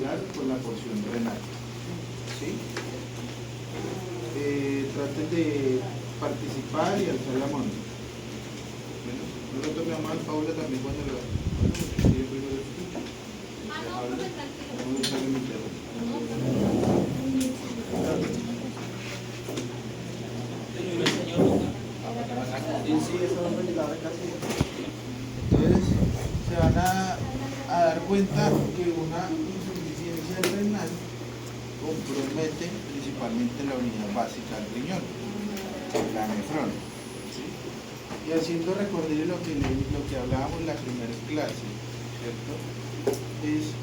hablar con la porción renal. ¿Sí? Traten de participar y alzar la mano. Bueno, no lo tome a mal, Paula también cuando lo entonces se van a dar cuenta que una insuficiencia renal compromete principalmente la unidad básica del riñón, la nefrona. ¿Sí? Y haciendo recordar lo que hablábamos en la primera clase, ¿cierto? Es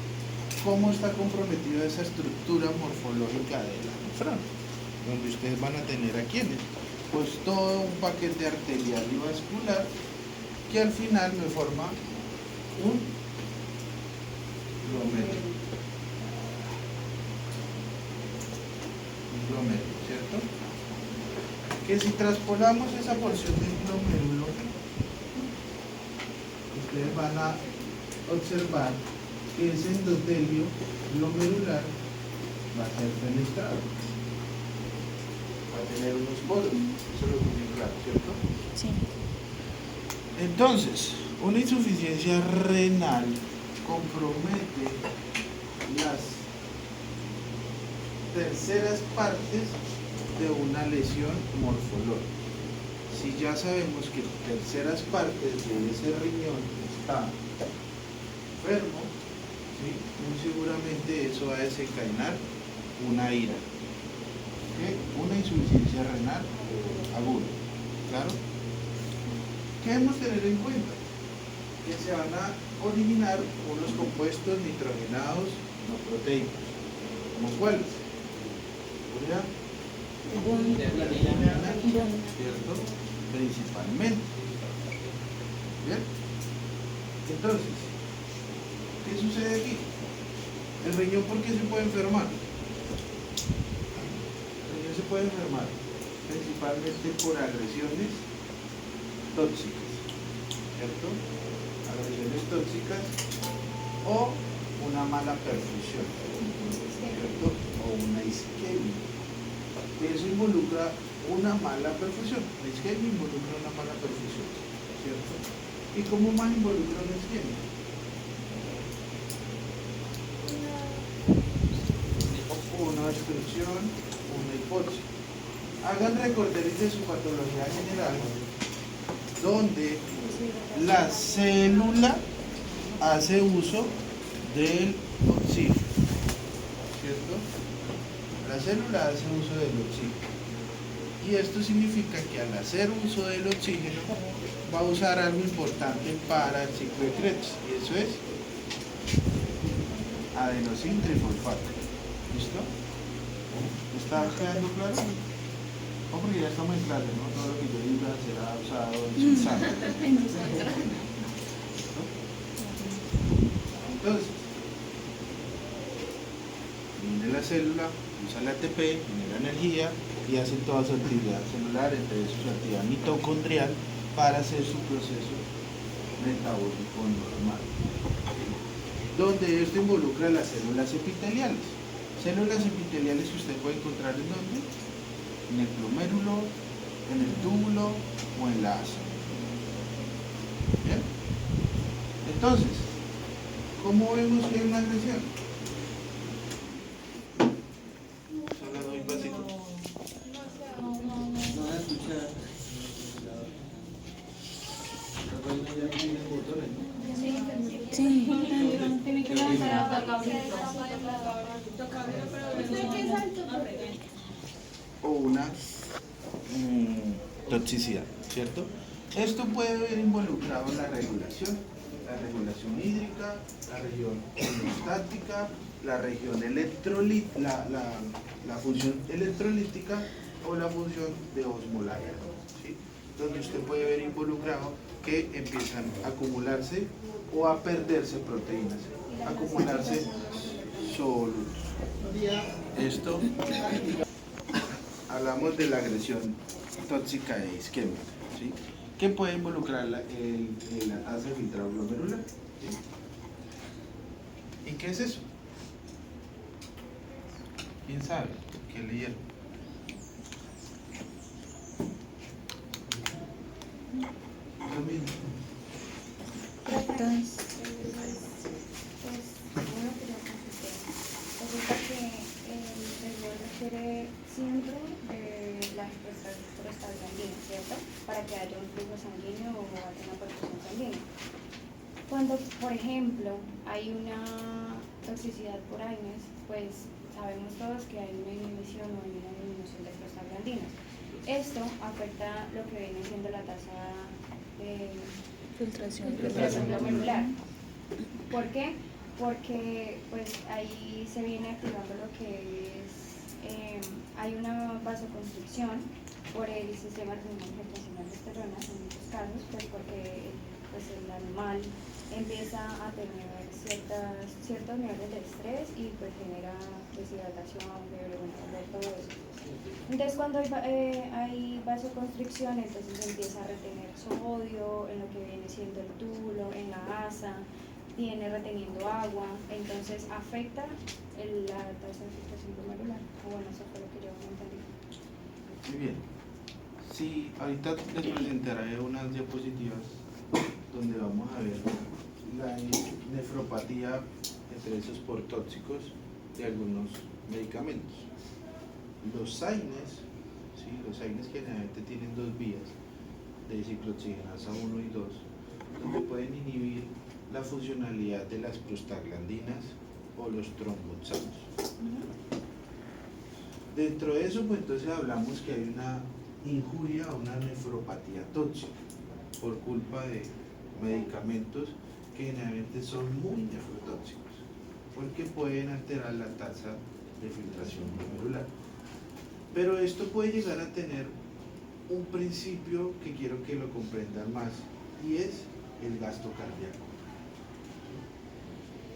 cómo está comprometida esa estructura morfológica de la nefrona, donde ustedes van a tener a quienes, pues todo un paquete arterial y vascular que al final me forma un glomérulo. Un glomérulo, ¿cierto? Que si traspolamos esa porción del glomérulo, ustedes van a observar que ese endotelio glomerular va a ser fenestrado. Va a tener unos poros. Eso lo tienen claro, ¿cierto? Sí. Entonces, una insuficiencia renal compromete las terceras partes de una lesión morfológica. Si ya sabemos que terceras partes de ese riñón está enfermo, ¿sí? Muy seguramente eso va a desencadenar una ira. ¿Okay? Una insuficiencia renal aguda. ¿Claro? ¿Qué debemos tener en cuenta? Que se van a originar unos compuestos nitrogenados no proteicos. ¿Como cuáles? ¿Urea? ¿Cierto? Principalmente. ¿Bien? Entonces, ¿qué sucede aquí? ¿El riñón por qué se puede enfermar? El riñón se puede enfermar principalmente por agresiones tóxicas, ¿cierto? Agresiones tóxicas o una mala perfusión, ¿cierto? O una isquemia. Eso involucra una mala perfusión. La isquemia involucra una mala perfusión, ¿cierto? ¿Y cómo más involucra una isquemia? Una obstrucción, una hipoxia. Hagan recorderis de su patología general, donde la célula hace uso del oxígeno, ¿cierto? La célula hace uso del oxígeno. Y esto significa que al hacer uso del oxígeno va a usar algo importante para el ciclo de Krebs, y eso es adenosín trifosfato. ¿Listo? ¿Está quedando claro? No, porque ya estamos en clase, ¿no? Todo lo que yo diga será usado en su sano. Entonces, viene la célula, usa el ATP, genera energía y hace toda su actividad celular, entre eso su actividad mitocondrial, para hacer su proceso metabólico normal. Donde esto involucra las células epiteliales. Células epiteliales que usted puede encontrar en dónde? En el glomérulo, en el túbulo o en la asa. ¿Bien? Entonces, ¿cómo vemos que hay una agresión? Solo doy básico. Sí. O una toxicidad, ¿cierto? Esto puede ver involucrado en la regulación hídrica, la región hemostática, la región la función electrolítica o la función de osmolaridad, ¿sí? Donde usted puede ver involucrado que empiezan a acumularse o a perderse proteínas, a acumularse sólidos. Esto hablamos de la agresión tóxica e isquémica, ¿sí? Que puede involucrar la tasa de filtrado glomerular, ¿sí? ¿Y qué es eso? ¿Quién sabe? ¿Qué leyeron? Lo mismo. Entonces, pues, bueno, que yo consulté. Resulta que el rigor requiere siempre de la prostaglandina, ¿cierto? Para que haya un flujo sanguíneo o haya una perfusión sanguínea. Cuando, por ejemplo, hay una toxicidad por AINES, pues sabemos todos que hay una inhibición o hay una disminución de prostaglandinas. Esto afecta lo que viene siendo la tasa de Filtración. filtración glomerular. ¿Por qué? Porque pues ahí se viene activando lo que es, hay una vasoconstricción por el sistema renina-angiotensina aldosterona en muchos casos, pues porque pues el animal empieza a tener ciertos niveles de estrés y pues genera deshidratación, fiebre, bueno, todo eso. Entonces cuando hay vasoconstricción, entonces empieza a retener sodio en lo que viene siendo el túbulo, en la asa, viene reteniendo agua, entonces afecta la tasa de filtración glomerular. Bueno, eso fue lo que yo entendí. Muy bien. Sí, ahorita les presentaré unas diapositivas donde vamos a ver la nefropatía entre esos por tóxicos de algunos medicamentos. Los AINES, ¿sí? Los AINES generalmente tienen dos vías de ciclooxigenasa 1 y 2, donde pueden inhibir la funcionalidad de las prostaglandinas o los tromboxanos. Dentro de eso, pues entonces hablamos que hay una injuria o una nefropatía tóxica por culpa de medicamentos que generalmente son muy nefrotóxicos, porque pueden alterar la tasa de filtración glomerular. Pero esto puede llegar a tener un principio que quiero que lo comprendan más, y es el gasto cardíaco.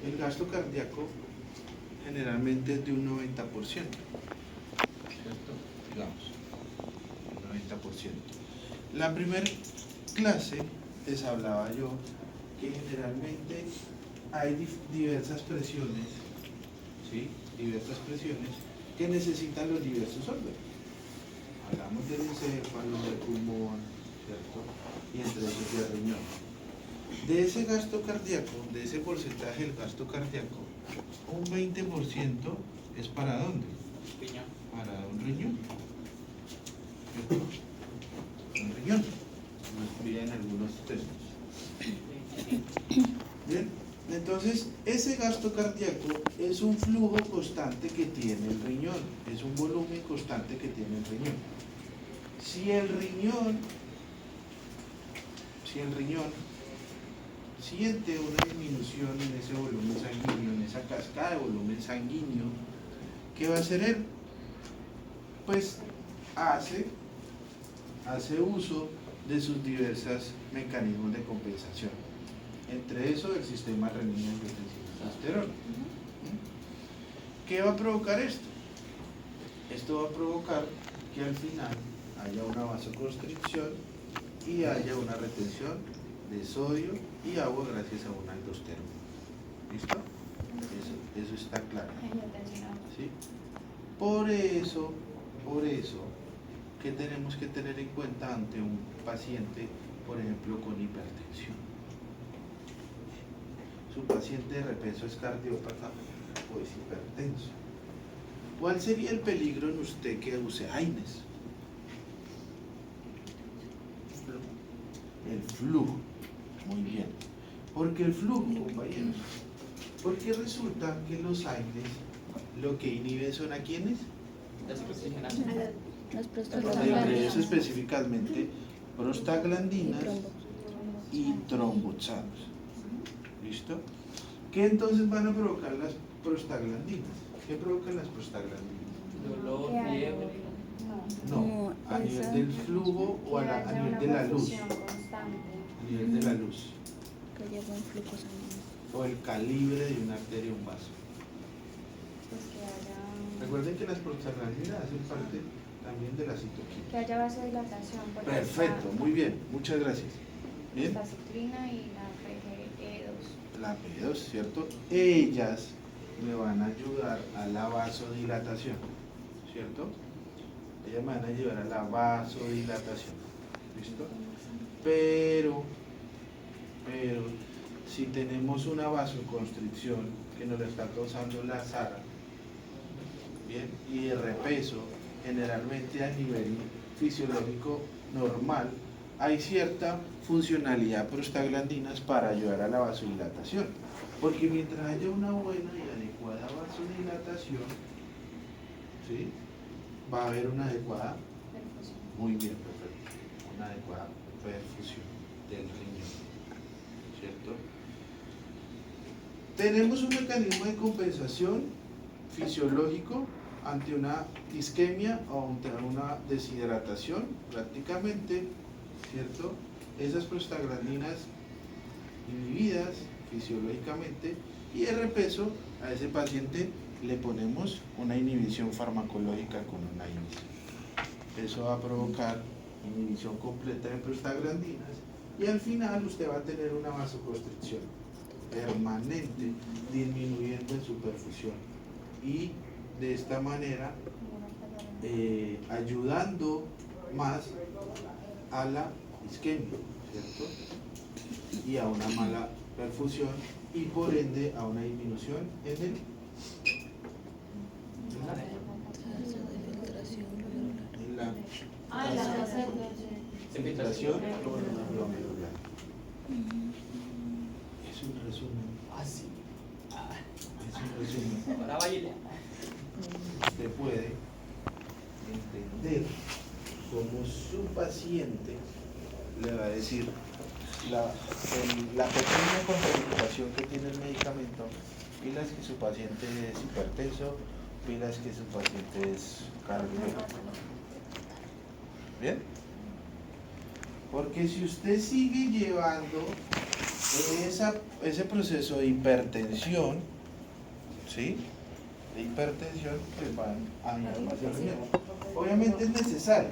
El gasto cardíaco generalmente es de un 90%, ¿cierto? Digamos, el 90%. La primera clase les hablaba yo que generalmente hay diversas presiones, ¿sí? Diversas presiones que necesitan los diversos órganos. Hablamos del encéfalo, del pulmón, ¿cierto? Y entre esos del riñón. De ese gasto cardíaco, de ese porcentaje del gasto cardíaco, un 20% es ¿para dónde? Riñón. Para un riñón. ¿Cierto? Un riñón. Nos piden algunos textos. Bien, entonces ese gasto cardíaco es un flujo constante que tiene el riñón, es un volumen constante que tiene el riñón. Si el riñón siente una disminución en ese volumen sanguíneo, en esa cascada de volumen sanguíneo, ¿qué va a hacer él? Pues hace uso de sus diversos mecanismos de compensación. Entre eso, el sistema renina-angiotensina-aldosterona. ¿Qué va a provocar esto? Esto va a provocar que al final haya una vasoconstricción y haya una retención de sodio y agua gracias a una aldosterona. ¿Listo? Eso está claro. ¿Sí? Por eso, ¿qué tenemos que tener en cuenta ante un paciente, por ejemplo, con hipertensión? Su paciente de repeso es cardiópata o es hipertenso. ¿Cuál sería el peligro en usted que use AINES? El flujo. Muy bien. Porque el flujo, compañeros, porque resulta que los AINES lo que inhiben son ¿a quiénes? Desoxigenación. Las Entre prostaglandinas. eso específicamente prostaglandinas y tromboxanos. ¿Listo? ¿Qué entonces van a provocar las prostaglandinas? ¿Qué provocan las prostaglandinas? Dolor, fiebre. No, a nivel del flujo o a nivel de la luz. A nivel de la luz. Que haya buen flujo sanguíneo. O el calibre de una arteria o un vaso. Pues que haya, Recuerden que las prostaglandinas hacen parte también de la citoquina. que haya vasodilatación. porque Perfecto, muy bien, muchas gracias. Bien. La citrina y la PGE2. La P2, ¿cierto? Ellas me van a ayudar a la vasodilatación, ¿cierto? Ellas me van a ayudar a la vasodilatación, ¿listo? Pero, si tenemos una vasoconstricción que nos la está causando la SARA, ¿bien? Y el repeso, generalmente a nivel fisiológico normal, hay cierta funcionalidad prostaglandinas para ayudar a la vasodilatación. Porque mientras haya una buena y adecuada vasodilatación, ¿sí?, va a haber una adecuada, muy bien, perfecto, una adecuada perfusión del riñón, ¿cierto? Tenemos un mecanismo de compensación fisiológico ante una isquemia o ante una deshidratación, prácticamente, ¿cierto? Esas prostaglandinas inhibidas fisiológicamente, y el repeso, a ese paciente le ponemos una inhibición farmacológica con una INSI. Eso va a provocar inhibición completa de prostaglandinas y al final usted va a tener una vasoconstricción permanente disminuyendo en su perfusión y de esta manera ayudando más a la isquemia, ¿cierto? Y a una mala perfusión y por ende a una disminución en la filtración glomerular. Es un resumen. Así. Es un resumen. Ahora baile. Usted puede entender cómo su paciente le va a decir la pequeña contraindicación que tiene el medicamento, pilas que su paciente es hipertenso, pilas que su paciente es cardíaco. ¿Bien? Porque si usted sigue llevando ese proceso de hipertensión, ¿sí?, de hipertensión, pues van a dañar más el riñón. Obviamente es necesario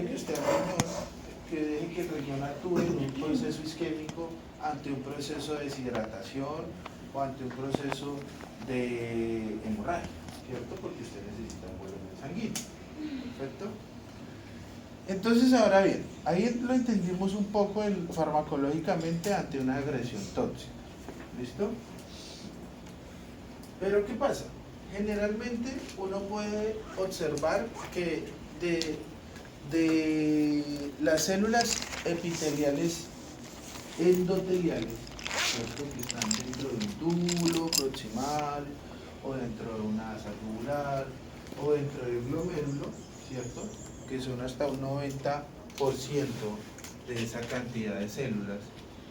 que usted al riñón, que deje que el riñón actúe en un proceso isquémico ante un proceso de deshidratación o ante un proceso de hemorragia, ¿cierto? Porque usted necesita un volumen sanguíneo, ¿perfecto? Entonces, ahora bien, ahí lo entendimos un poco farmacológicamente ante una agresión tóxica, ¿listo? Pero ¿qué pasa? Generalmente uno puede observar que de las células epiteliales endoteliales, ¿cierto?, que están dentro de un túbulo proximal o dentro de una asa tubular o dentro del glomérulo, ¿cierto?, que son hasta un 90% de esa cantidad de células.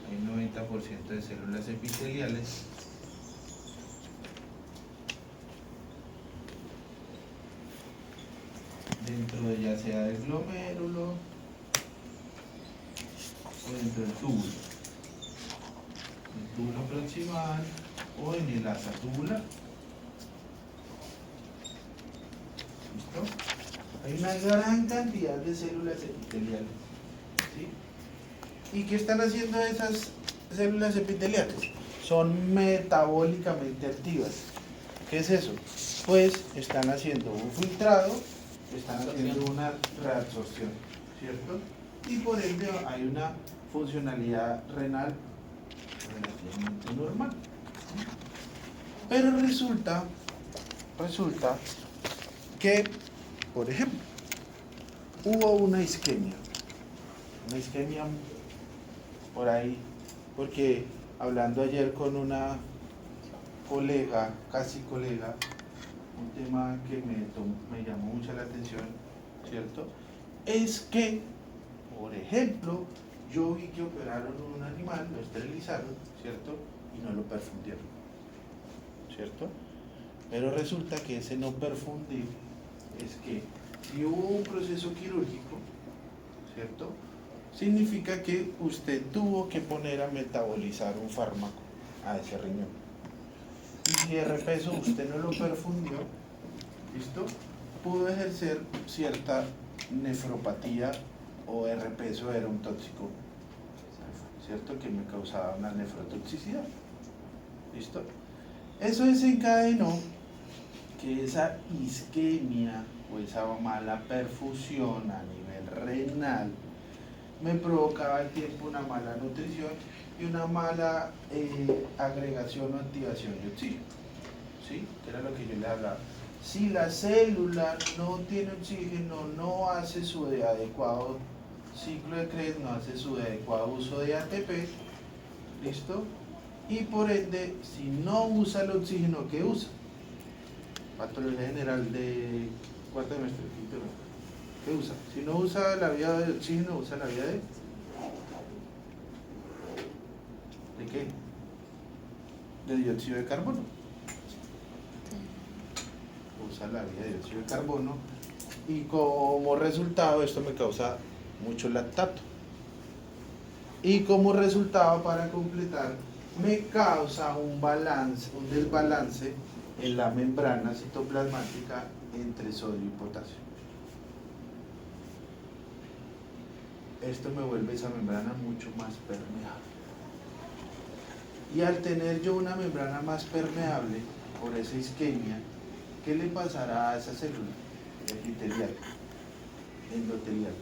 Hay un 90% de células epiteliales dentro de, ya sea del glomérulo o dentro del túbulo proximal o en el asa tubular. ¿Listo? Hay una gran cantidad de células epiteliales, ¿sí? ¿Y qué están haciendo esas células epiteliales? Son metabólicamente activas. ¿Qué es eso? Pues están haciendo un filtrado, están haciendo una reabsorción, ¿cierto? Y por ende hay una funcionalidad renal relativamente normal. Pero resulta que, por ejemplo, hubo una isquemia por ahí, porque hablando ayer con una colega, casi colega, un tema que me llamó mucho la atención, ¿cierto? Es que, por ejemplo, yo vi que operaron un animal, lo esterilizaron, ¿cierto? Y no lo perfundieron, ¿cierto? Pero resulta que ese no perfundir es que si hubo un proceso quirúrgico, ¿cierto?, significa que usted tuvo que poner a metabolizar un fármaco a ese riñón. Y si de repeso usted no lo perfundió, ¿listo?, pudo ejercer cierta nefropatía o de repeso era un tóxico, ¿cierto?, que me causaba una nefrotoxicidad. ¿Listo? Eso desencadenó que esa isquemia o esa mala perfusión a nivel renal me provocaba al tiempo una mala nutrición y una mala agregación o activación de oxígeno. ¿Sí? Que era lo que yo les hablaba. Si la célula no tiene oxígeno, no hace su adecuado ciclo de Krebs, no hace su adecuado uso de ATP, ¿listo? Y por ende, si no usa el oxígeno, ¿qué usa? Patología general de cuarto semestre, quinto semestre. ¿Qué usa? Si no usa la vía de oxígeno, usa la vía ¿de qué? De dióxido de carbono. Usa la vía de dióxido de carbono y como resultado esto me causa mucho lactato. Y como resultado, para completar, me causa un desbalance en la membrana citoplasmática entre sodio y potasio. Esto me vuelve esa membrana mucho más permeable. Y al tener yo una membrana más permeable por esa isquemia, ¿qué le pasará a esa célula? Epitelial, endotelial.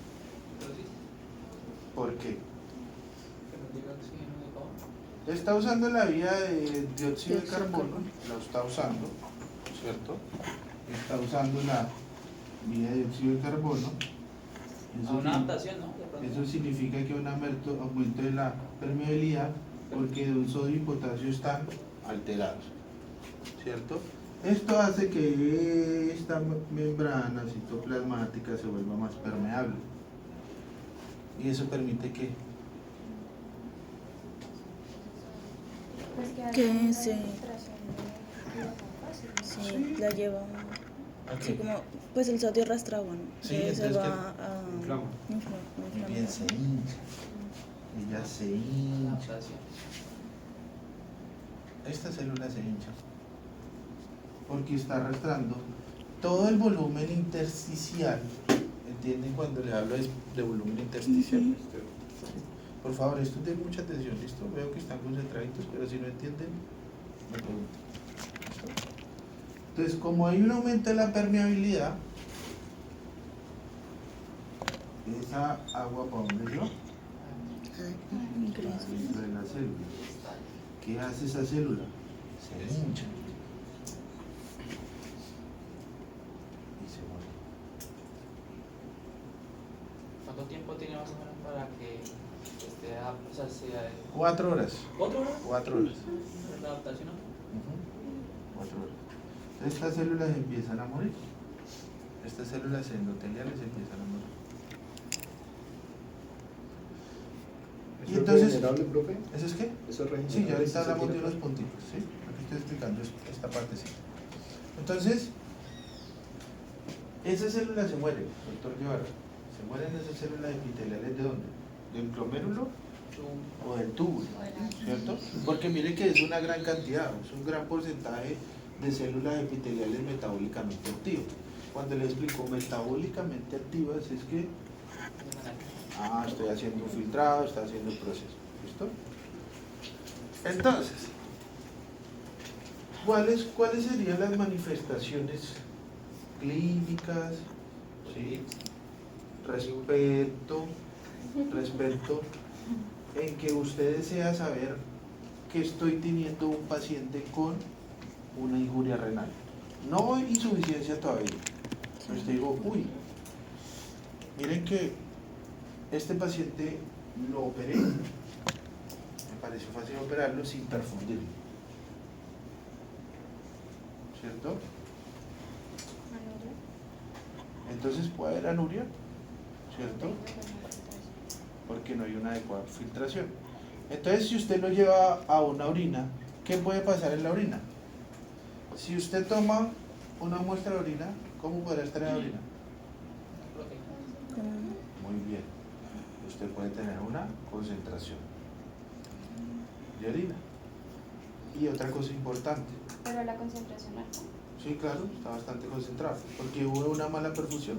¿Por qué? Que no llega oxígeno de todo. Está usando la vía de dióxido de carbono, la está usando, ¿cierto? Está usando la vía de dióxido de carbono. A una adaptación, ¿no? De pronto. Eso significa que un aumento de la permeabilidad, porque el sodio y potasio están alterados, ¿cierto? Esto hace que esta membrana citoplasmática se vuelva más permeable. Y eso permite que Pues que Que haya una se- filtración de fácil. Sí, la lleva. Así como, pues el sodio arrastra agua, ¿no? Sí, Que se entonces va a. inflama. muy bien se hincha. Ella se hincha. Adaptación. Esta célula se hincha porque está arrastrando todo el volumen intersticial. ¿Entienden cuando les hablo de volumen intersticial? Por favor, esto tiene mucha atención, ¿listo? Veo que están concentraditos, pero si no entienden, me preguntan. ¿Listo? Entonces, como hay un aumento de la permeabilidad, esa agua, ¿para dónde yo? Ingreso. Dentro de la célula. ¿Qué hace esa célula? Se hincha. Y se muere. ¿Cuánto tiempo tiene más o menos para que esté o sea, sea 4 horas. 4 horas? 4 horas. ¿Es la adaptación? ¿No? Ujú. 4 horas. Entonces, estas células empiezan a morir. Estas células endoteliales empiezan a morir. Y ¿Eso entonces- es regenerable, profe? ¿Eso es qué? ¿Eso es regenerable? Sí, ya ahorita ¿Sí se hablamos de tiene? unos puntitos, ¿sí? Aquí estoy explicando esta partecita. Entonces, esas células se mueren, doctor Guevara. Se mueren esas células epiteliales ¿de dónde? ¿Del glomérulo o del túbulo? ¿Cierto? Porque mire que es una gran cantidad, es un gran porcentaje de células epiteliales metabólicamente activas. Cuando le explico metabólicamente activas es que estoy haciendo un filtrado, estoy haciendo un proceso. ¿Listo? Entonces, ¿cuáles serían las manifestaciones clínicas, ¿sí? respecto en que usted desea saber que estoy teniendo un paciente con una injuria renal? No insuficiencia todavía. Entonces te digo, miren que este paciente lo operé, me pareció fácil operarlo sin perfundirlo, ¿cierto? Entonces puede haber anuria, ¿cierto? Porque no hay una adecuada filtración. Entonces, si usted lo lleva a una orina, ¿qué puede pasar en la orina? Si usted toma una muestra de orina, ¿cómo podrá estar en la orina? Muy bien. Usted puede tener una concentración de orina. Y otra cosa importante, Pero la concentración alta. sí, claro, está bastante concentrado, porque hubo una mala perfusión.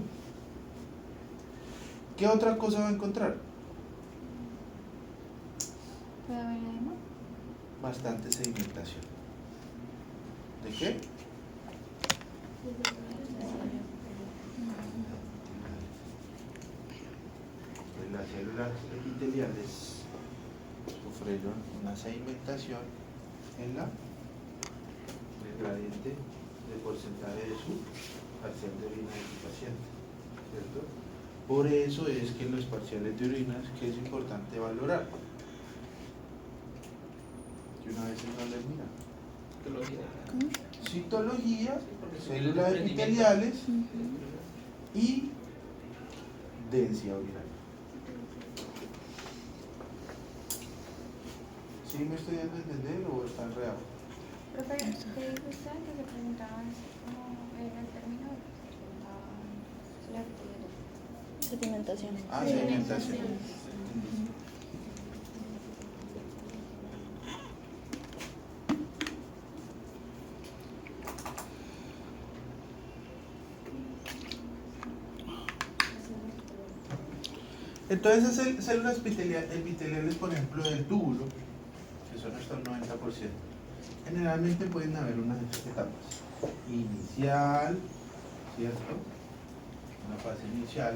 ¿Qué otra cosa va a encontrar? ¿Puede haber edema? Bastante sedimentación. ¿De qué? Pues las células epiteliales sufrieron una sedimentación en el gradiente de porcentaje de su parcial de orina de su paciente, ¿cierto? Por eso es que en los parciales de orinas, que es importante valorar, que una vez no les mira. Citología, células epiteliales y densidad urinaria. ¿Sí me estoy dando a entender o está enredado? Profe, ¿qué dijo usted que se preguntaban cómo era el término? Se preguntaban la Sedimentación. Ah, sedimentación. Entonces, esas células epiteliales, por ejemplo, del túbulo, que son hasta un 90%, generalmente pueden haber unas etapas. Inicial, ¿cierto? Una fase inicial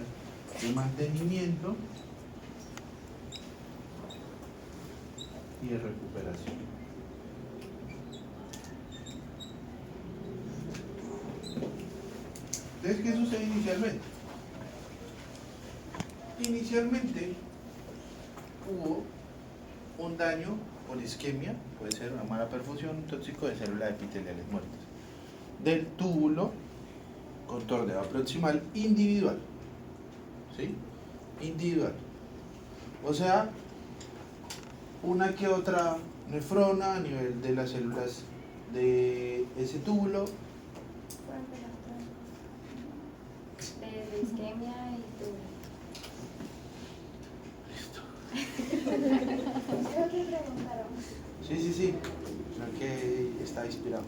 de mantenimiento y de recuperación. Entonces, ¿qué sucede inicialmente? Inicialmente hubo un daño por isquemia, puede ser una mala perfusión, un tóxico de células epiteliales muertas, del túbulo con tordeo proximal individual, ¿sí? Individual. O sea, una que otra nefrona a nivel de las células de ese túbulo. de isquemia y tu... Creo que preguntaron. Sí. Creo que está inspirado.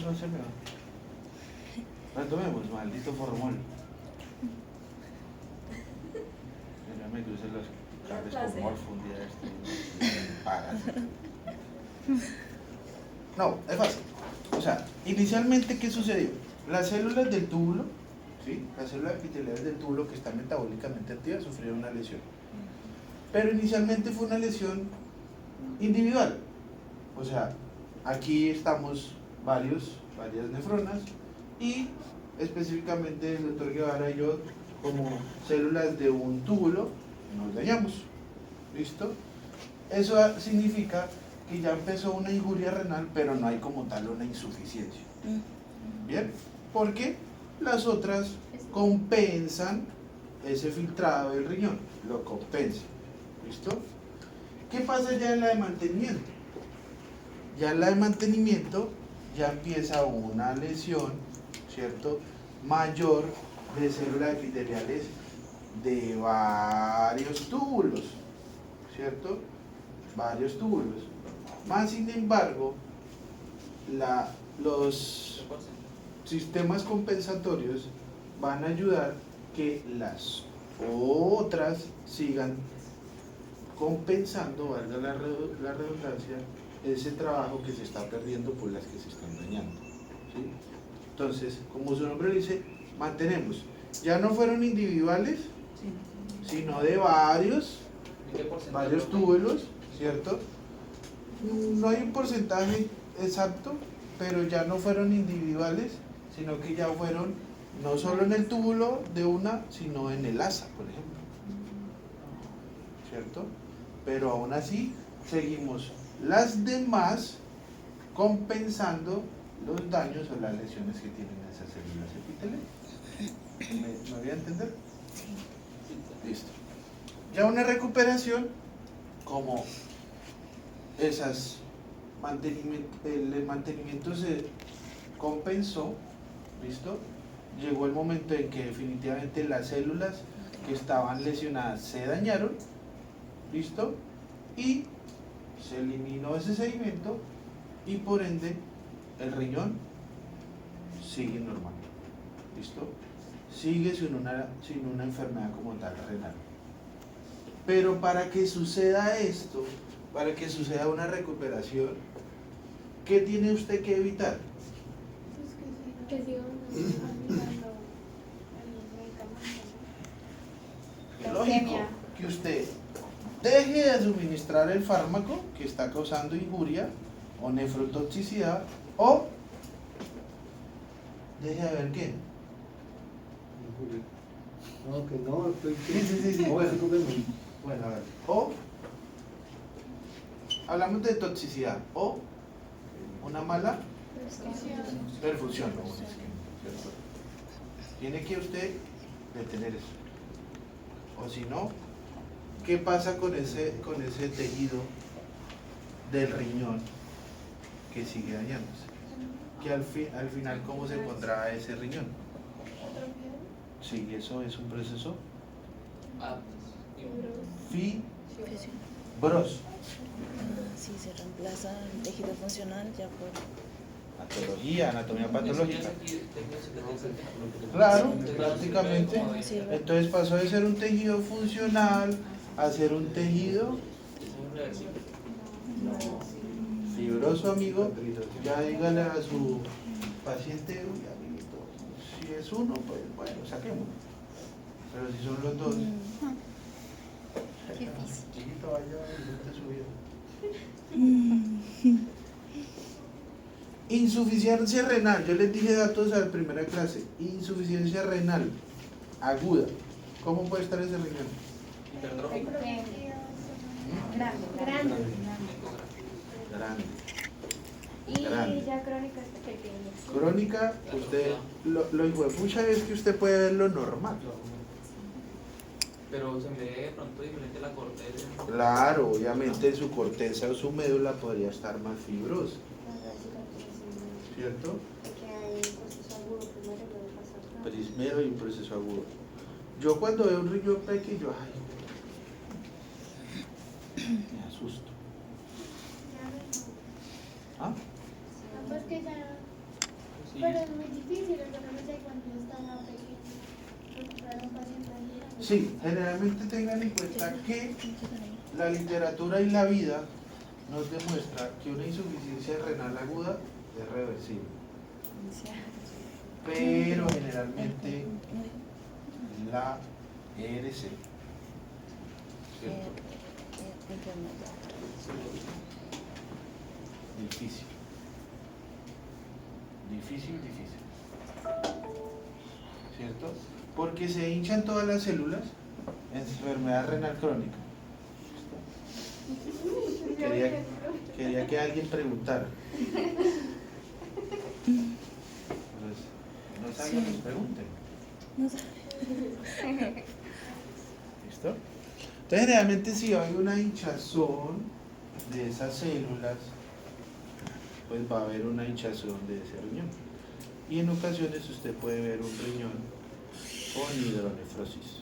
No se me va. Retomemos, maldito formol. Ya me crucé los cables con morfo un día pagas. No, es fácil. O sea, inicialmente, ¿qué sucedió? Las células del túbulo, ¿sí? Las células epiteliales del túbulo que están metabólicamente activas sufrieron una lesión. Pero inicialmente fue una lesión individual. O sea, aquí estamos varias nefronas y específicamente el doctor Guevara y yo, como células de un túbulo, nos dañamos. ¿Listo? Eso significa que ya empezó una injuria renal, pero no hay como tal una insuficiencia. ¿Bien? Porque las otras compensan ese filtrado del riñón, lo compensan. ¿Listo? ¿Qué pasa ya en la de mantenimiento? Ya en la de mantenimiento ya empieza una lesión, ¿cierto? Mayor de células epiteliales de varios túbulos, ¿cierto? Varios túbulos. Más sin embargo, los sistemas compensatorios van a ayudar que las otras sigan compensando, valga la redundancia, ese trabajo que se está perdiendo por las que se están dañando, ¿sí? Entonces, como su nombre dice, mantenemos. Ya no fueron individuales, sino de varios túbulos, ¿cierto? No hay un porcentaje exacto, pero ya no fueron individuales, sino que ya fueron no solo en el túbulo de una, sino en el asa, por ejemplo, ¿cierto? Pero aún así seguimos las demás compensando los daños o las lesiones que tienen esas células epiteliales. ¿Me voy a entender? Listo. Ya una recuperación, como el mantenimiento se compensó, ¿listo? Llegó el momento en que definitivamente las células que estaban lesionadas se dañaron, ¿listo? Y se eliminó ese sedimento y por ende el riñón sigue normal, ¿listo? Sigue sin una enfermedad como tal renal. Pero para que suceda esto, para que suceda una recuperación, ¿qué tiene usted que evitar? Que sigan aplicando el medicamento. La Lógico isquemia. que usted deje de suministrar el fármaco que está causando injuria o nefrotoxicidad, o deje de ver qué. No, que no, estoy... Sí. No, eso no es muy- Bueno, a ver. O hablamos de toxicidad o una mala perfusión o un isquemia, ¿cierto? Tiene que usted detener eso. O si no, ¿qué pasa con ese tejido del riñón que sigue dañándose? Que al final, ¿cómo se pondrá ese riñón? Sí, eso es un proceso Ah, fibroso. Si se reemplaza el tejido funcional ya por... Patología, anatomía patológica. patológica. Claro, Sí. prácticamente. Sí, ¿verdad? Entonces pasó de ser un tejido funcional a ser un tejido fibroso, amigo. Ya dígale a su paciente, uy, amiguito, si es uno, pues bueno, saquemos. Pero si son los dos, chiquito, vaya, disfrute su vida. Insuficiencia renal, yo les dije datos a la primera clase. Insuficiencia renal aguda. ¿Cómo puede estar ese riñón? Hipertrófico. Grande. Grande. Y Grande. ya crónica es pequeña. Crónica, usted, lo hijuepucha es que usted puede ver lo normal. Pero se ve de pronto diferente la corteza. Claro, obviamente su corteza o su médula podría estar más fibrosa, ¿cierto? Que hay proceso agudo primero y luego pasa atrás. Primero y un proceso agudo. Yo cuando veo un riñón pequeño, ay, me asusto. ¿Ah? Pues que ya, Sí. pero es muy difícil, yo no sé cuando está pequeño, recuperar un paciente ahí. Sí, generalmente tengan en cuenta que la literatura y la vida nos demuestra que una insuficiencia renal aguda es reversible, pero generalmente la ERC, ¿cierto? Difícil. ¿Cierto? Porque se hinchan todas las células, enfermedad renal crónica. Quería que alguien preguntara. Pues, no saben, nos pregunten. No sé. ¿Listo? Entonces, generalmente si hay una hinchazón de esas células, pues va a haber una hinchazón de ese riñón. Y en ocasiones usted puede ver un riñón con hidronefrosis.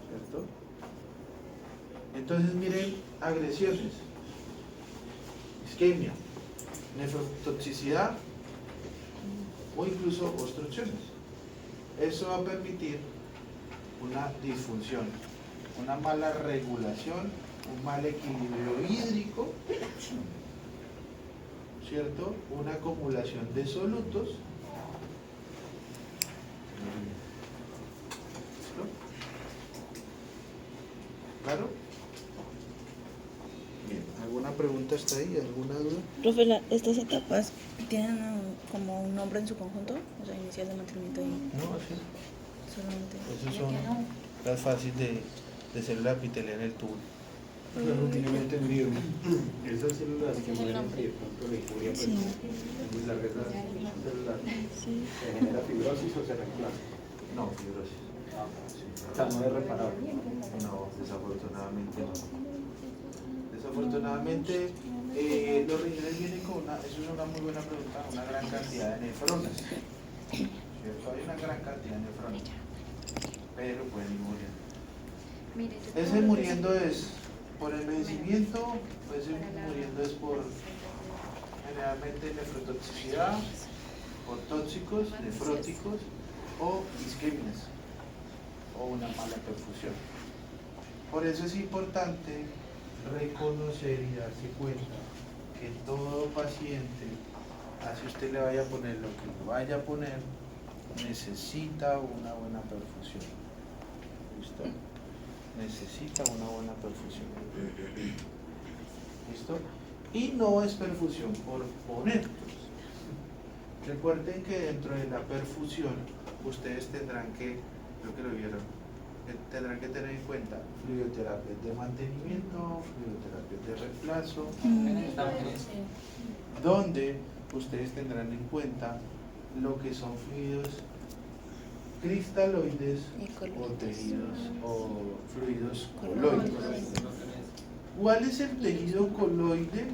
¿Cierto? Entonces, miren, agresiones, isquemia, nefrotoxicidad o incluso obstrucciones. Eso va a permitir una disfunción, una mala regulación, un mal equilibrio hídrico, ¿cierto? Una acumulación de solutos. ¿Listo? ¿Claro? Bien, ¿alguna pregunta hasta ahí? ¿Alguna duda? Profe, estas etapas tienen como un nombre en su conjunto, o sea, inicial de mantenimiento y No, sí. solamente... Esos son las fases de célula epitelial en el túbulo. Yo no tiene entendido. Esas células que mueren de pronto de injuria, pues, Sí. en las reglas células, Sí. ¿se genera fibrosis o se reemplaza? No, fibrosis. O sea, no es reparable. No, desafortunadamente no. Desafortunadamente, los riñones vienen con eso es una muy buena pregunta, una gran cantidad de nefronas. ¿Cierto? Hay una gran cantidad de nefronas, pero pueden ir muriendo. Mire, yo Ese tengo muriendo es por envejecimiento, ese muriendo es por generalmente nefrotoxicidad, por tóxicos, nefróticos o isquemias o una mala perfusión. Por eso es importante reconocer y darse cuenta que todo paciente, así usted le vaya a poner lo que le vaya a poner, necesita una buena perfusión. ¿Listo? Necesita una buena perfusión. ¿Listo? Y no es perfusión por poner. Recuerden que dentro de la perfusión ustedes tendrán que, creo que lo vieron, tendrán que tener en cuenta fluidoterapias de mantenimiento, fluidoterapias de reemplazo, Estamos en eso. donde ustedes tendrán en cuenta lo que son fluidos cristaloides Y o coloides. tejidos o fluidos coloides. ¿Cuál es el tejido coloide?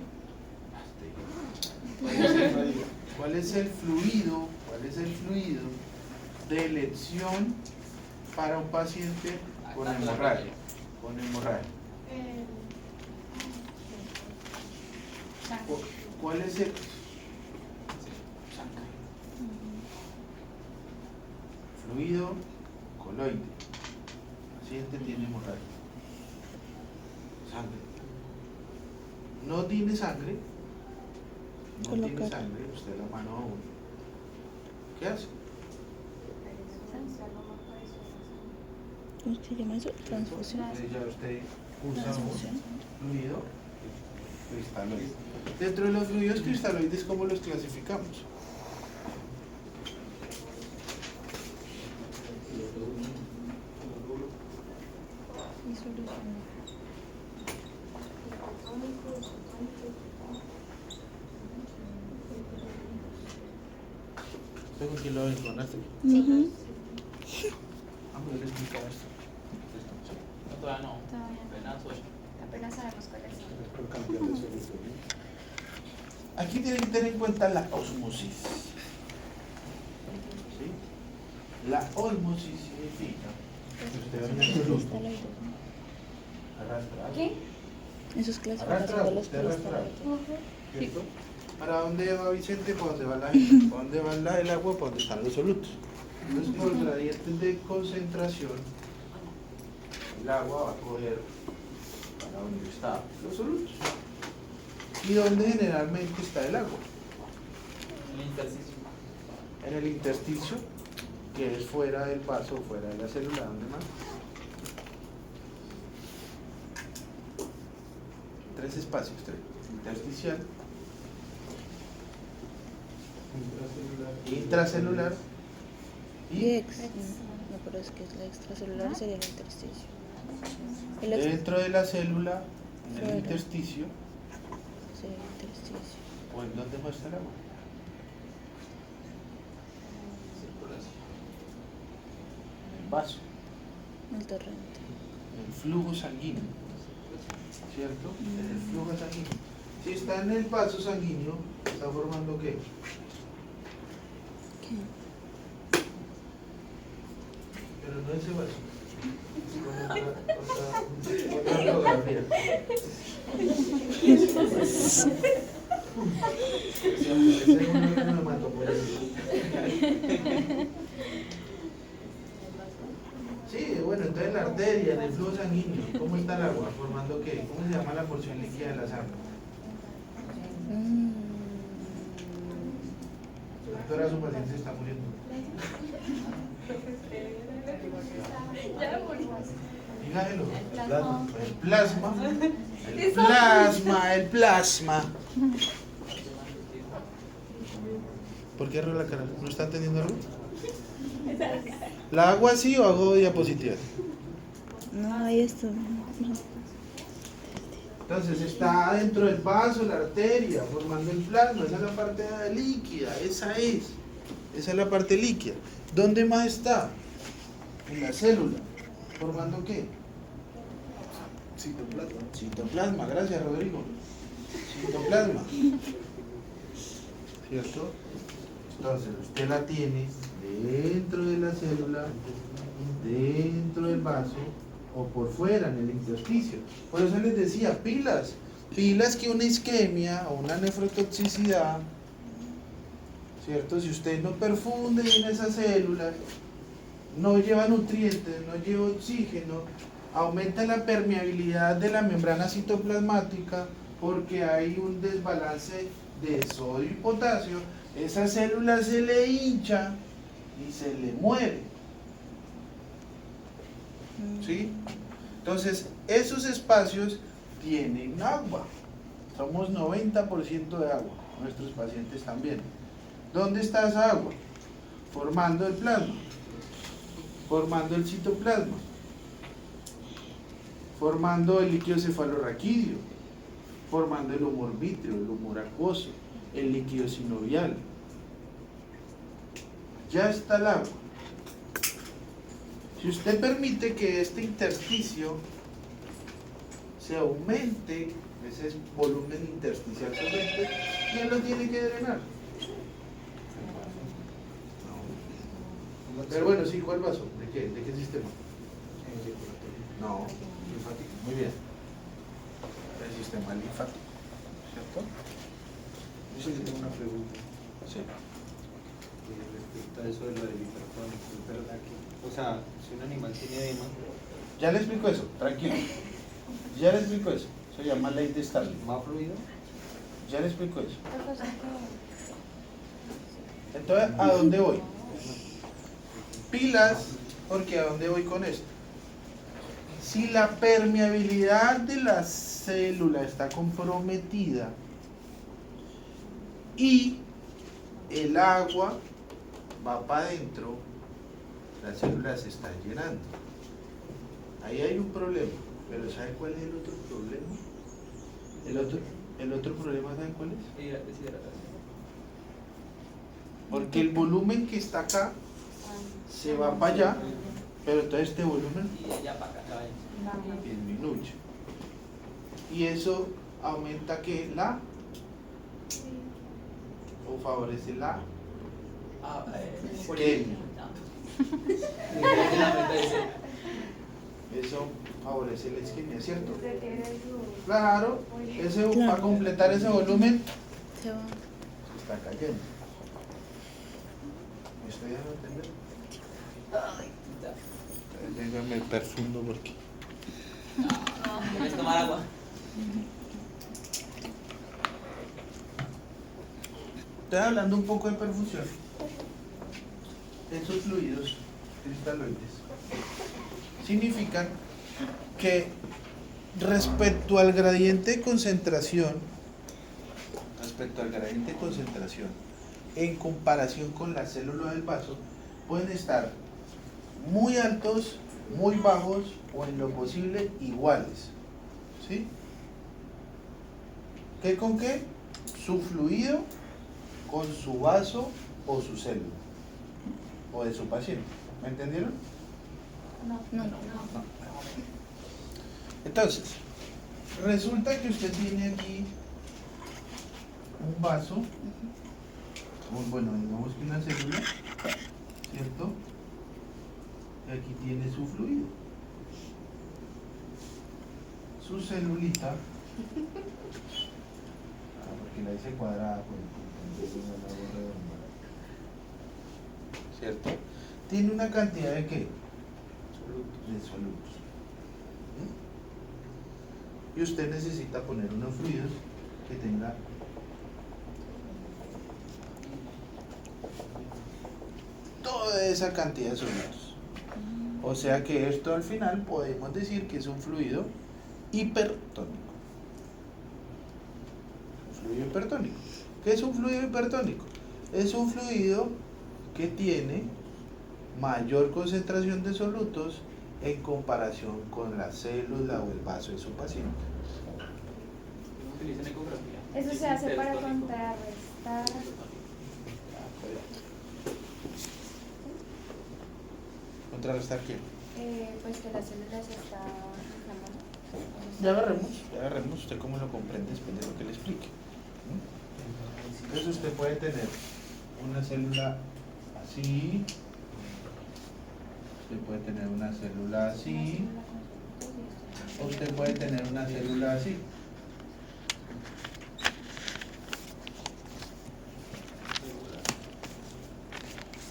¿Cuál es el fluido? ¿Cuál es el fluido de elección para un paciente con hemorragia? Con hemorragia. ¿Cuál es el fluido coloide? El paciente tiene hemorragia. Sangre. No tiene sangre. No tiene Colocar. sangre, usted la mano a uno. ¿Qué hace? ¿Cómo se llama eso? Transfusión. Entonces ya usted usa Transfusión. un fluido cristaloide. Dentro de los fluidos cristaloides, ¿cómo los clasificamos? Y solución. ¿Usted con quién lo ven? ¿Con Astrid? Ujú. Vamos a ver explicado esto. No, todavía no. Todavía no. Apenas 8. Apenas sabemos cuáles son. Es por cambiar de solución. Aquí tienen que tener en cuenta la osmosis. ¿Sí? La osmosis significa que usted va en el soluto, Cristaloides, arrastra, ¿Qué? ¿no? Eso es clasificación Arrastra, de los usted arrastra. cristaloides. ¿cierto? ¿Para dónde va Vicente? ¿Para dónde va la gente? ¿Para dónde va el agua? ¿Para dónde están los solutos? Entonces, por gradientes de concentración, el agua va a coger para donde están los solutos. ¿Y dónde generalmente está el agua? El intersticio. En el intersticio, que es fuera del vaso, fuera de la célula, ¿dónde más? Tres espacios, tres. Intersticial, intracelular Y y ex. No, pero es que es la extracelular sería el intersticio. El ex dentro de la célula, en el Fuera. intersticio, sería el intersticio. o en donde muestra el agua. Circulación. En el vaso, El torrente. el flujo sanguíneo, ¿cierto? En el flujo sanguíneo. Si está en el vaso sanguíneo, está formando ¿qué? ¿Qué? Pero no ese vaso. Otra fotografía. Ese es uno que me mató por eso. Sí, bueno, entonces la arteria, en el flujo sanguíneo, ¿cómo está el agua? ¿Formando qué? ¿Cómo se llama la porción líquida de la sangre? Mm. Doctora, su paciente se está muriendo. Dígalo. El plasma. El plasma, el plasma. ¿Por qué arregla la cara? ¿No está entendiendo algo? ¿La hago así o hago diapositiva? No, ahí está. Entonces está dentro del vaso, la arteria, formando el plasma. Esa es la parte líquida, esa es la parte líquida. ¿Dónde más está? En la célula. ¿Formando qué? Citoplasma. Citoplasma, gracias Rodrigo. Citoplasma. ¿Cierto? Entonces usted la tiene dentro de la célula, dentro del vaso o por fuera en el intersticio. Por eso les decía, pilas que una isquemia o una nefrotoxicidad, ¿cierto? Si usted no perfunde en esa célula, no lleva nutrientes, no lleva oxígeno, aumenta la permeabilidad de la membrana citoplasmática porque hay un desbalance de sodio y potasio, esa célula se le hincha y se le muere. ¿Sí? Entonces, esos espacios tienen agua. Somos 90% de agua, nuestros pacientes también. ¿Dónde está esa agua? Formando el plasma, formando el citoplasma, formando el líquido cefalorraquídeo, formando el humor vítreo, el humor acuoso, el líquido sinovial. Ya está el agua. Si usted permite que este intersticio se aumente, ese volumen intersticial se aumente, ¿quién lo tiene que drenar? Pero bueno, sí, ¿cuál vaso? ¿De qué? ¿De qué sistema? No, linfático. Muy bien. El sistema linfático, ¿cierto? Yo sí que tengo una pregunta. Sí. Respecto a eso de lo del hipertónico, es verdad que, o sea, si un animal tiene edema, Ya le explico eso, tranquilo. Ya le explico eso. Se llama ley de Starling. ¿más fluido? Ya le explico eso. Otra cosa que- Entonces, ¿a dónde voy? Pilas, porque ¿a dónde voy con esto? Si la permeabilidad de la célula está comprometida y el agua va para adentro, la célula se está llenando. Ahí hay un problema, pero ¿sabe cuál es el otro problema? El otro problema, ¿saben cuál es? Deshidratación. Porque el volumen que está acá se va para allá, pero todo este volumen Y ya para acá, vaya. disminuye. Y eso aumenta que la o favorece la isquemia. Eso favorece la isquemia, ¿cierto? Usted tiene su- Claro, ese, Claro. para completar ese volumen Se va. se está cayendo. ¿Me estoy dando a entender? Venga, me perfundo porque. ¿Quieres tomar agua? Estoy hablando un poco de perfusión. Esos fluidos cristaloides significan que respecto al gradiente de concentración, en comparación con la célula del vaso, pueden estar muy altos, muy bajos o en lo posible iguales. ¿Sí? ¿Qué con qué? Su fluido con su vaso o su célula o de su paciente. ¿Me entendieron? No. Entonces, resulta que usted tiene aquí un vaso, bueno, digamos que una célula, ¿cierto? Y aquí tiene su fluido. Su celulita, porque la hice cuadrada, pues, ¿cierto? Tiene una cantidad de ¿qué? De solutos. ¿Mm? Y usted necesita poner unos fluidos que tengan toda esa cantidad de solutos. O sea que esto al final podemos decir que es un fluido hipertónico. Un fluido hipertónico. ¿Qué es un fluido hipertónico? Es un fluido que tiene mayor concentración de solutos en comparación con la célula o el vaso de su paciente. Utilizan ecografía. Eso se hace para Hipertónico. contrarrestar. ¿Contrarrestar qué? Pues que la célula se está inflamando. Ya agarremos usted cómo lo comprende después de lo que le explique. ¿Mm? Entonces usted puede tener una célula así, usted puede tener una célula así, o usted puede tener una célula así.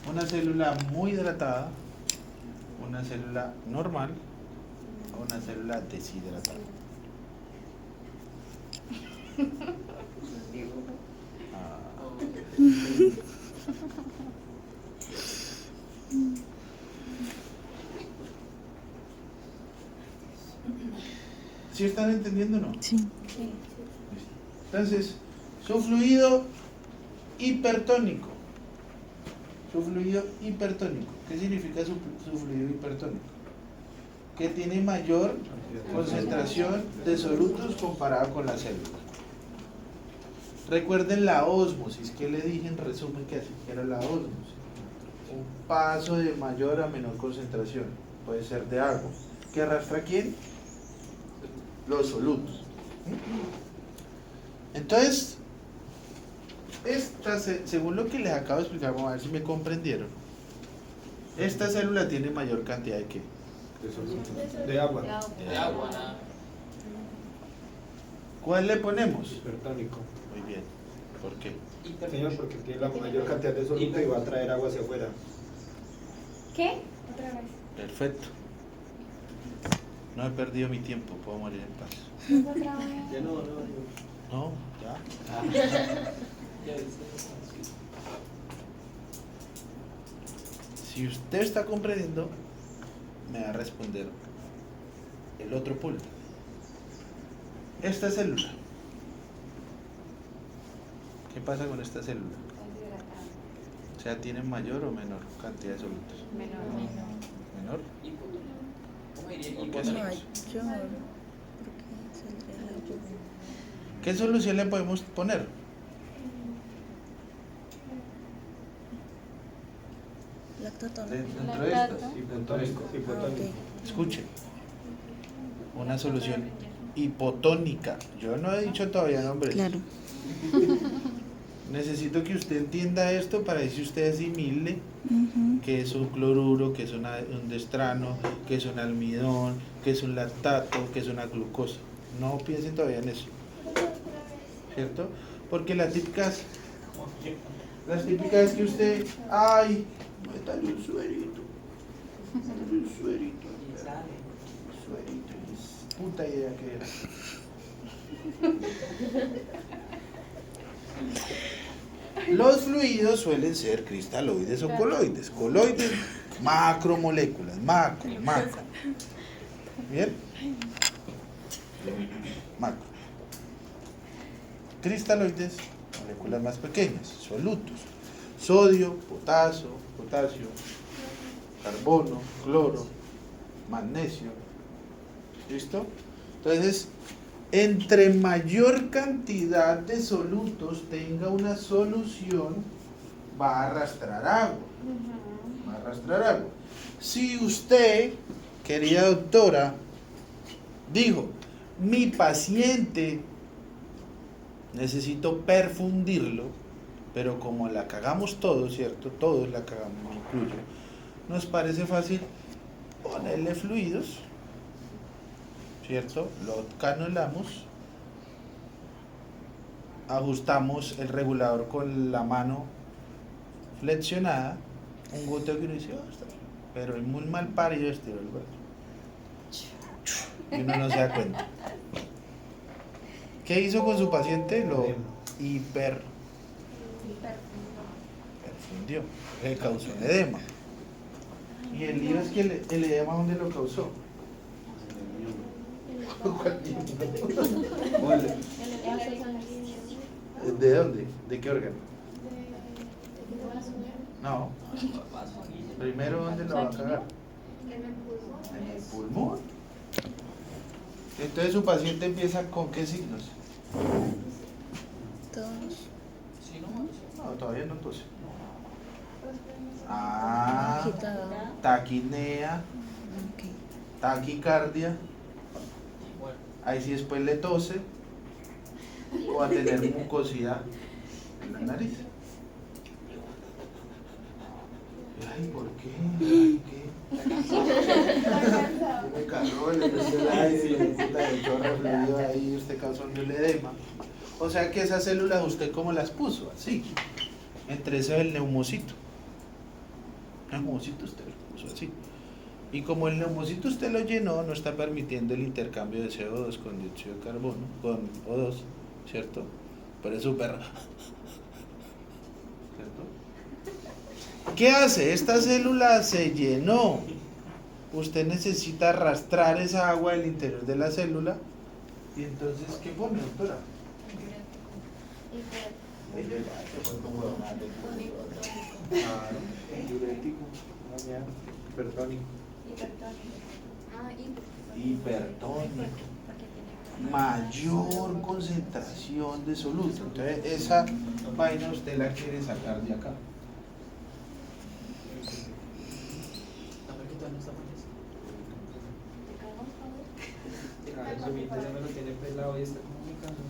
Una célula muy hidratada, una célula normal, una célula deshidratada? Ah. ¿Sí están entendiendo o no? Sí. Entonces, su fluido hipertónico. Su fluido hipertónico. ¿Qué significa su fluido hipertónico? Que tiene mayor concentración de solutos comparado con la célula. Recuerden la ósmosis, que le dije en resumen que así era la ósmosis. Un paso de mayor a menor concentración. Puede ser de agua. ¿Qué arrastra quién? Los solutos. Entonces, según lo que les acabo de explicar, vamos a ver si me comprendieron. Esta célula tiene mayor cantidad de ¿qué? De agua. De agua, nada. ¿Cuál le ponemos? Hipertónico. Muy bien. ¿Por qué? Señor, porque tiene la mayor cantidad de soluto y va a traer agua hacia afuera. ¿Qué? Otra vez. Perfecto. No he perdido mi tiempo, puedo morir en paz. Otra vez. Ya no. ¿No? ¿Ya? Ya dice. Si usted está comprendiendo, me va a responder el otro polo. Esta célula. ¿Qué pasa con esta célula? O sea, ¿tiene mayor o menor cantidad de solutos? Menor. ¿Menor? ¿Cómo diría? ¿Por qué Hipotónico. Mayor. Porque saldría la lluvia. ¿Qué solución le podemos poner? Lactatona. Dentro de estas. Hipotónico. Hipotónico. Escuchen. Una solución hipotónica. Yo no he dicho todavía nombres. Claro. Necesito que usted entienda esto para que usted asimile Ujú. que es un cloruro, que es un destrano, que es un almidón, que es un lactato, que es una glucosa. No piensen todavía en eso, ¿cierto? Porque las típicas es que usted, ay, métale un suerito, un suerito, puta idea que era. Los fluidos suelen ser cristaloides o coloides. Coloides, macromoléculas, macro. ¿Bien? Macro. Cristaloides, moléculas más pequeñas, solutos. Sodio, potasio, carbono, cloro, magnesio. ¿Listo? Entonces, entre mayor cantidad de solutos tenga una solución, va a arrastrar agua. Va a arrastrar agua. Si usted, querida doctora, dijo, mi paciente necesito perfundirlo, pero como la cagamos todos, ¿cierto? Todos la cagamos, me incluyo. Nos parece fácil ponerle fluidos, ¿cierto? Lo canulamos, ajustamos el regulador con la mano flexionada, un goteo que uno dice, oh, está bien, pero es muy mal parido este, ¿verdad? Y uno no se da cuenta. ¿Qué hizo con su paciente? Lo perfundió, le causó el edema. Y el lío es que el edema, ¿dónde lo causó? ¿De dónde? ¿De qué órgano? No. Primero, ¿dónde lo va a cagar? En el pulmón. Entonces su paciente empieza con ¿qué signos? Todos. Sí, no. No, todavía no tose. Ah, Agitado. taquipnea, Ok. taquicardia. Bueno. Ahí sí después le tose o a tener mucosidad en la nariz. Ay, ¿por qué? Ay, ¿qué? Me cagó, le metió el aire, le puta el chorro fluido ahí, usted causó el edema. O sea que esas células, ¿usted cómo las puso? Así. Entre eso el neumocito. Neumocito usted lo puso así. Y como el neumocito usted lo llenó, no está permitiendo el intercambio de CO2 con dióxido de carbono, con O2, ¿cierto? Pero es súper... ¿Cierto? ¿Qué hace? Esta célula se llenó. Usted necesita arrastrar esa agua del interior de la célula. Y entonces, ¿qué pone, doctora? Claro, diurético, hipertónico. Hipertónico. Mayor concentración de soluto. Entonces, esa vaina usted la quiere sacar de acá. Eso me lo tiene pelado y está comunicando.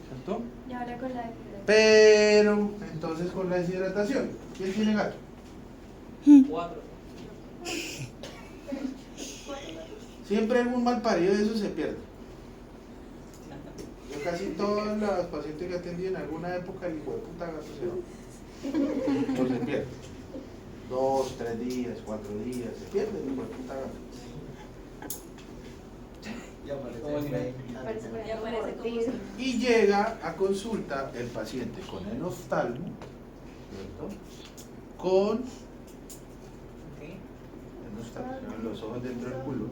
¿Cierto? Y ahora con la deshidratación. Pero, entonces con la deshidratación, ¿quién tiene gato? 4. Siempre algún mal parido de eso se pierde. Yo casi todos los pacientes que atendí en alguna época, el hijo de puta gato se va. O se pierde. 2, 3 días, 4 días, se pierde el hijo de puta gato. Ya aparece. Ya parece como Y llega a consulta el paciente con el oftalmo, ¿cierto? Con el oftalmo, con los ojos dentro del culo.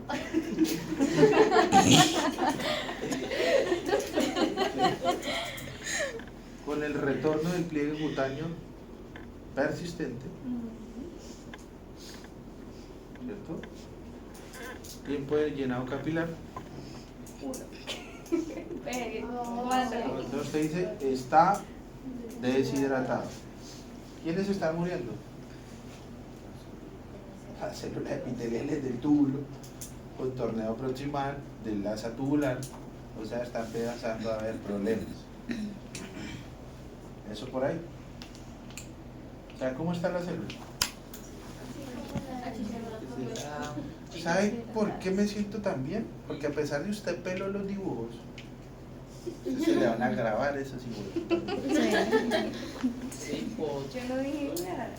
Con el retorno del pliegue cutáneo persistente, ¿cierto? Tiempo de llenado capilar. Entonces usted dice, está deshidratado. ¿Quiénes están muriendo? Las células epiteliales del túbulo, con torneo proximal, del asa tubular, o sea, está empezando a haber problemas. Eso por ahí. ¿Sabe cómo está la célula? ¿Sabe por qué me siento tan bien? Porque a pesar de usted peló los dibujos, se le van a grabar esos dibujos. Sí, pues. Yo no dije nada.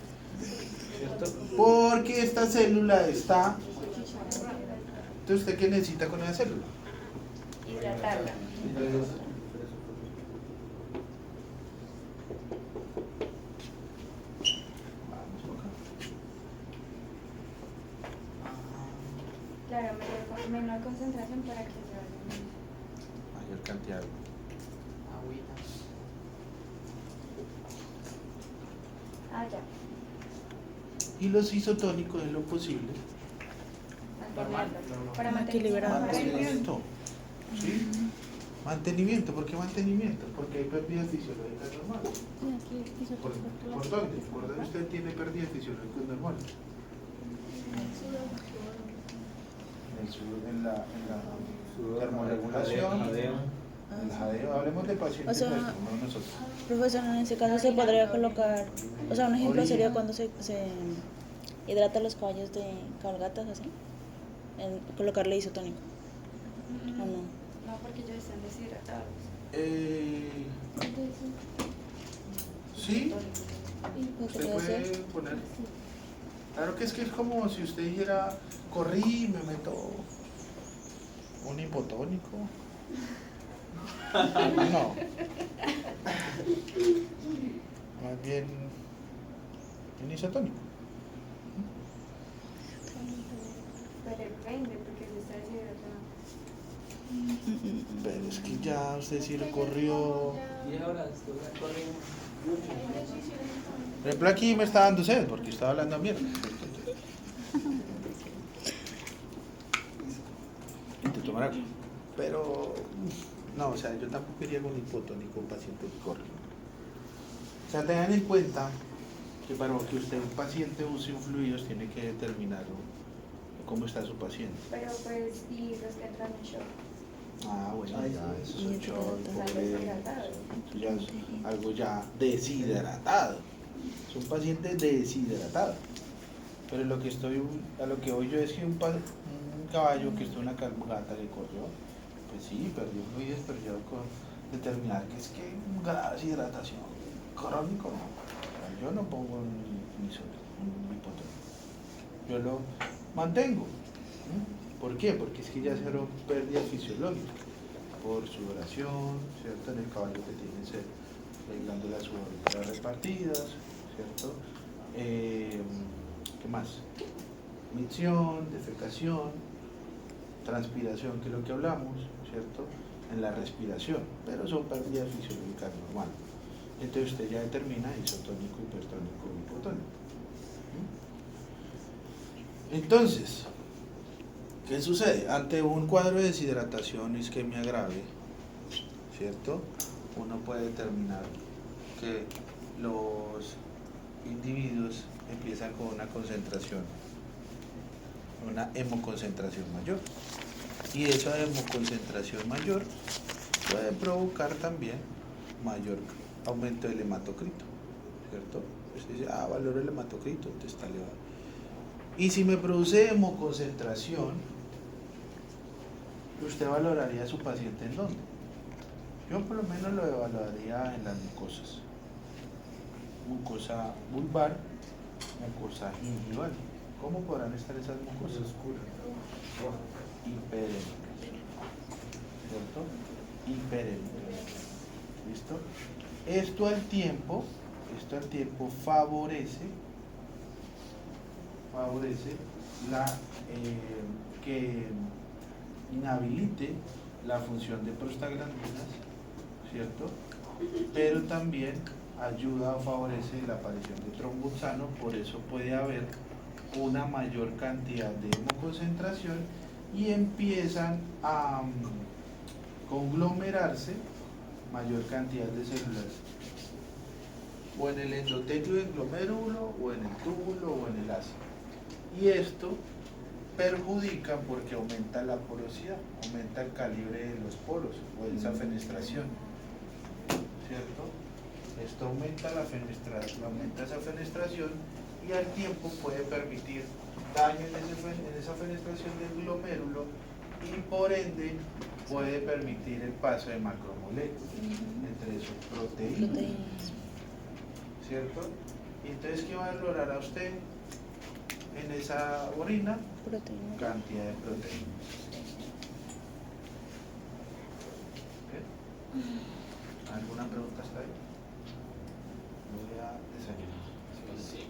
¿Cierto? Porque esta célula está... Entonces, ¿usted qué necesita con esa célula? Hidratarla. Vamos por acá. Claro, menor concentración para que se vaya. Mayor cantidad de agua. Agüita. Ah, ya. Y los isotónicos en lo posible. Mantenerlo. Para Equilibrado. Mantenimiento. ¿Sí? Mantenimiento. ¿Por qué mantenimiento? Porque hay pérdidas fisiológicas normales. ¿Por dónde? ¿Por dónde usted tiene pérdidas fisiológicas normales? En la termorregulación, Jadeo. el jadeo. Hablemos de pacientes O sea, nuestros, no nosotros. Profesor, en ese caso se podría colocar, o sea, un ejemplo sería cuando se hidrata los caballos de cabalgatas, así, colocarle isotónico, ¿o no? No, porque ellos están deshidratados. Sí, ¿Qué usted podría puede ser? poner. Claro que es como si usted dijera, corrí y me meto un hipotónico. No. Más bien un isotónico. Pero depende, porque se está deshidratado. Pero es que ya usted sí recorrió. 10 horas, corriendo. Por ejemplo, aquí me está dando sed porque estaba hablando mierda. Te tomar agua. Pero no, o sea, yo tampoco iría con hipotónico un paciente que corre. O sea, tengan en cuenta que para que usted, un paciente, use un fluidos, tiene que determinar cómo está su paciente. Pero pues, y los que entran en shock. Ah, bueno, ya, eso es y un shock, Están pobre, deshidratados. eso ya es algo ya deshidratado. Es un paciente deshidratado. Pero lo que a lo que voy yo es que un caballo que está en una cabalgata que corrió, pues sí, perdió fluidos, perdió con determinar que es que un grado de deshidratación crónico, no. Yo no pongo un hipotónico. yo lo mantengo. ¿Por qué? Porque es que ya cero pérdida fisiológica por sudoración, ¿cierto? En el caballo que tiene sed, glándulas sudoríparas repartidas, ¿cierto? ¿Qué más? Micción, defecación, transpiración, que es lo que hablamos, ¿cierto? En la respiración, pero son pérdidas fisiológicas normales. Entonces usted ya determina isotónico, hipertónico, hipotónico. Entonces, ¿qué sucede? Ante un cuadro de deshidratación, isquemia grave, ¿cierto? Uno puede determinar que los individuos empiezan con una concentración, una hemoconcentración mayor. Y esa hemoconcentración mayor puede provocar también mayor aumento del hematocrito, ¿cierto? Usted dice, valor del hematocrito, entonces está elevado. Y si me produce hemoconcentración, ¿usted valoraría a su paciente en dónde? Yo por lo menos lo evaluaría en las mucosas. Mucosa vulvar, mucosa gingival. ¿Cómo podrán estar esas mucosas? Oscuras. Hiperemia. ¿Cierto? Hiperemia. ¿Listo? Esto al tiempo favorece la que inhabilite la función de prostaglandinas, ¿cierto? Pero también ayuda o favorece la aparición de tromboxano, por eso puede haber una mayor cantidad de hemoconcentración y empiezan a conglomerarse mayor cantidad de células o en el endotelio del glomérulo o en el túbulo o en el ácido. Y esto perjudica porque aumenta la porosidad, aumenta el calibre de los poros o de esa fenestración, ¿cierto? Esto aumenta esa fenestración y al tiempo puede permitir daño en esa fenestración del glomérulo y por ende puede permitir el paso de macromoléculas entre sus proteínas, ¿cierto? Y entonces, ¿qué valorará usted en esa orina? Proteína. Cantidad de proteínas. ¿Alguna pregunta hasta ahí? Voy a desayunar. Sí,